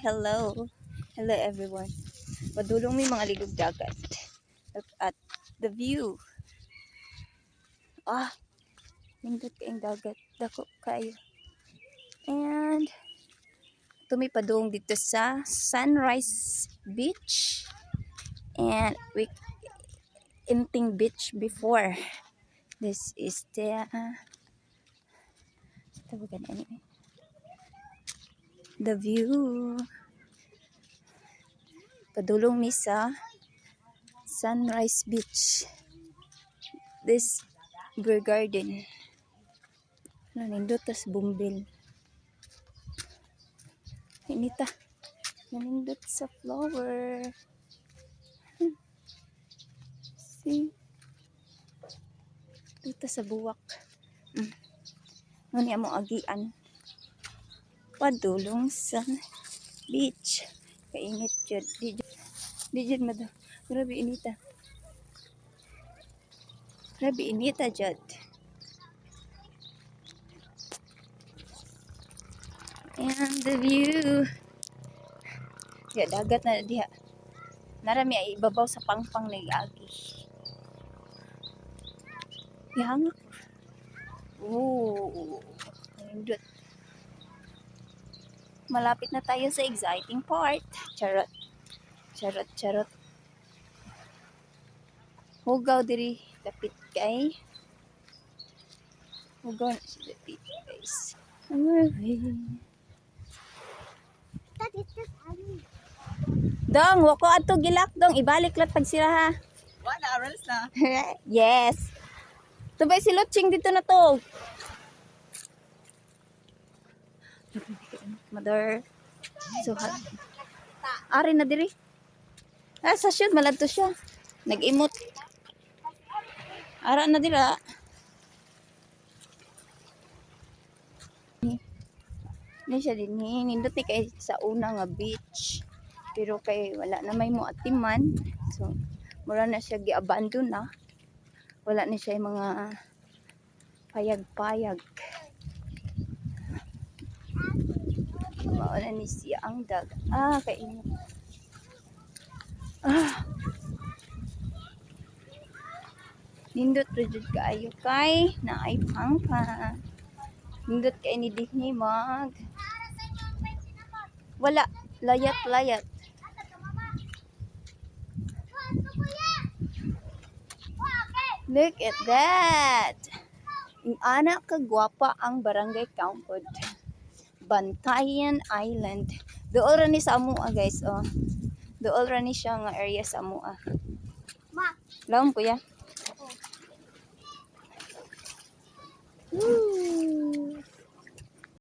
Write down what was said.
Hello. Hello everyone. Padulong may mga ligog dagat. Look at the view. Nindot kayong dagat. Dako kayo. And tumi padung dito sa Sunrise Beach. And we Inting Beach before. This is the the view. Padulong mi sa Sunrise Beach. This beer garden. Nanindot tas bumbil. Inita. Nanindot sa flower. See? Dito sa buwak. Ngani among agian. Padulong sa beach. Kainit jud. Di jud mado. Grabe inita. Grabe inita jud. And the view. Ya dagat na diha. Narami ay ibabaw sa pangpang na agi. Yang. Nindot. Malapit na tayo sa exciting part. Charot. Charot. Hugaw diri kapit kay. Hugaw na si dapit guys. Dong, wako ato gilak dong, ibalik lat pag sila ha. Wala, aras na. Yes. Tubay si Luching dito na to. Mother. So hot. Ari na diri. Sa shoot maladto siya. Nag-imot. Ara na dira. Ni siya din nindot kay sa una nga beach. Pero kay wala na may mo atiman. So mura na siya gi-abandon na. Wala na siya yung mga payag-payag. Wala ni siya ang dag. Kainit. Nindot rejud kaayo kay naay pangpa. Nindot kay ni dinhi mag. Wala layat. Look at that. Anak kagwapa ang Barangay Kaungkod. Bantayan Island. Dool ra ni sa amua guys, oh. Dool ra ni siya nga area sa amua. Ma, laom kuya.